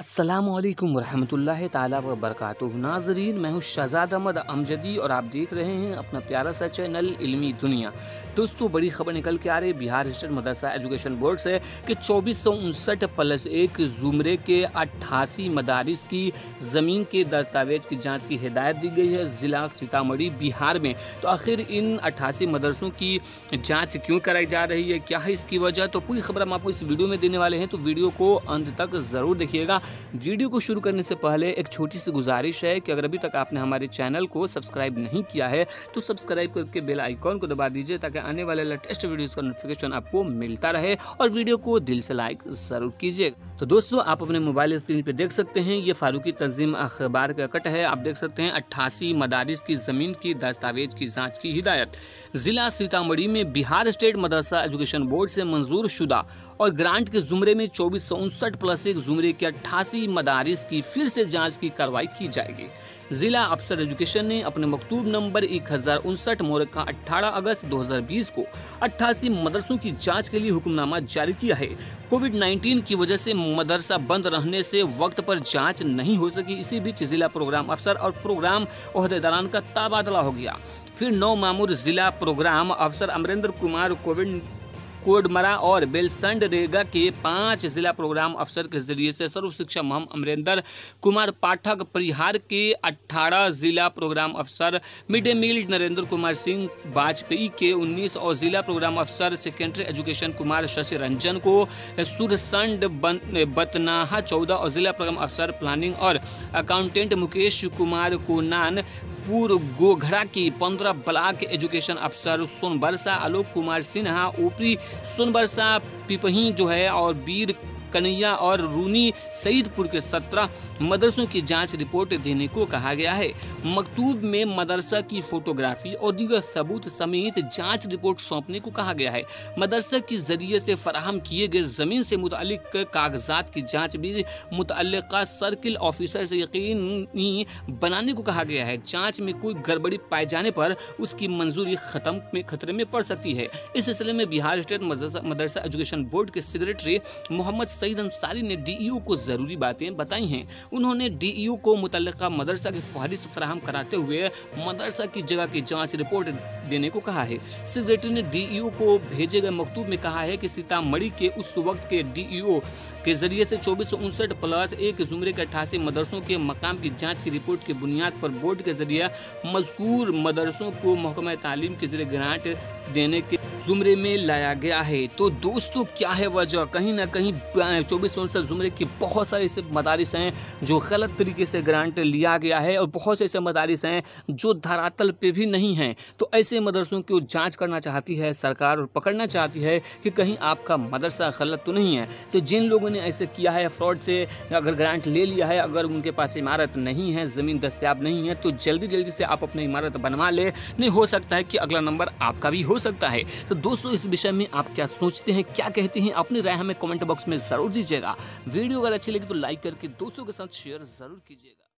अस्सलामुअलैकुम वरहमतुल्लाहि ताला व बरकातुहू। नाज़रीन, मैं हूँ शहज़ाद अहमद अमजदी और आप देख रहे हैं अपना प्यारा सा चैनल इल्मी दुनिया। दोस्तों, बड़ी खबर निकल के आ रही है बिहार स्टेट मदरसा एजुकेशन बोर्ड से कि 2459+1 ज़ुमरे के 88 मदारिस की ज़मीन के दस्तावेज की जाँच की हिदायत दी गई है ज़िला सीतामढ़ी बिहार में। तो आखिर इन 88 मदरसों की जाँच क्यों कराई जा रही है, क्या है इसकी वजह, तो पूरी खबर हम आपको इस वीडियो में देने वाले हैं। तो वीडियो को अंत तक ज़रूर देखिएगा। वीडियो को शुरू करने से पहले एक छोटी सी गुजारिश है कि अगर अभी तक आपने हमारे चैनल को सब्सक्राइब नहीं किया है तो सब्सक्राइब करके बेल आइकॉन को दबा दीजिए ताकि आने वाले लेटेस्ट वीडियोस का नोटिफिकेशन आपको मिलता रहे, और वीडियो को दिल से लाइक जरूर कीजिएगा। तो दोस्तों, आप अपने मोबाइल स्क्रीन पे देख सकते हैं, ये फारूकी तंजीम अखबार का कट है। आप देख सकते हैं 88 मदारिस की जमीन की दस्तावेज की जाँच की हिदायत जिला सीतामढ़ी में बिहार स्टेट मदरसा एजुकेशन बोर्ड से मंजूर शुदा और ग्रांट के जुमरे में 2459+1 जुमरे के 88 मदारिस की फिर से जांच की कार्रवाई की जाएगी। जिला अफसर एजुकेशन ने अपने मकतूब नंबर 1059 मोरक्का 18 अगस्त 2020 को 88 मदरसों की जांच के लिए हुक्मनामा जारी किया है। कोविड-19 की वजह से मदरसा बंद रहने से वक्त पर जांच नहीं हो सकी। इसी बीच जिला प्रोग्राम अफसर और प्रोग्राम ओहदेदारान का तबादला हो गया। फिर 9 मामूर जिला प्रोग्राम अफसर अमरेंद्र कुमार कोडमरा और बेलसंड रेगा के 5 जिला प्रोग्राम अफसर के जरिए से सर्व शिक्षा महम अमरेंद्र कुमार पाठक परिहार के 18 जिला प्रोग्राम अफसर mid day meal Narendra Kumar Singh Vajpayee के 19 और जिला प्रोग्राम अफसर सेकेंडरी एजुकेशन कुमार शशि रंजन को सुरसंड बतनाहा 14 और जिला प्रोग्राम अफसर प्लानिंग और अकाउंटेंट मुकेश कुमार कोनान पूर्व गोघड़ा की 15 ब्लॉक एजुकेशन अफसर सोनबरसा आलोक कुमार सिन्हा ऊपरी सोनबरसा पिपही जो है और वीर कन्हैया और रूनी सईदपुर के 17 मदरसों की जांच रिपोर्ट देने को कहा गया है। मकतूब में मदरसा की फोटोग्राफी और दीगर सबूत समेत जांच रिपोर्ट सौंपने को कहा गया है। मदरसा के जरिए से फराहम किए गए जमीन से मुतालिक कागजात की जांच भी मुतल्लिका सर्किल ऑफिसर से यकीनी बनाने को कहा गया है। जांच में कोई गड़बड़ी पाए जाने पर उसकी मंजूरी खतरे में पड़ सकती है। इस सिलसिले में बिहार स्टेट मदरसा एजुकेशन बोर्ड के सेक्रेटरी मोहम्मद सईद अंसारी ने डीईओ को जरूरी बातें बताई हैं। उन्होंने डीईओ को मुतल्लिका मदरसा की फहरिस्त फराहम कराते हुए मदरसा की जगह की जांच रिपोर्ट देने को कहा है। सेक्रेटरी ने डीईओ को भेजे गए मकतूब में कहा है कि सीतामढ़ी के उस वक्त के डीईओ के जरिए से 2459+1 जुमरे के 88 मदरसों के मकाम की जांच की रिपोर्ट की बुनियाद पर बोर्ड के जरिए मजकूर मदरसों को महकमा तालीम के जरिए ग्रांट देने के जुमरे में लाया गया है। तो दोस्तों, क्या है वजह, कहीं ना कहीं 2459 जुमरे की बहुत सारे ऐसे मदारिस हैं जो गलत तरीके से ग्रांट लिया गया है और बहुत से ऐसे मदारिस हैं जो धरातल पे भी नहीं हैं। तो ऐसे मदरसों की जांच करना चाहती है सरकार और पकड़ना चाहती है कि कहीं आपका मदरसा गलत तो नहीं है। तो जिन लोगों ने ऐसे किया है, फ्रॉड से अगर ग्रांट ले लिया है, अगर उनके पास इमारत नहीं है, ज़मीन दस्तियाब नहीं है, तो जल्दी से आप अपनी इमारत बनवा ले। नहीं हो सकता है कि अगला नंबर आपका भी हो सकता है। तो दोस्तों, इस विषय में आप क्या सोचते हैं, क्या कहते हैं, अपनी राय हमें कमेंट बॉक्स में जरूर दीजिएगा। वीडियो अगर अच्छी लगी तो लाइक करके दोस्तों के साथ शेयर जरूर कीजिएगा।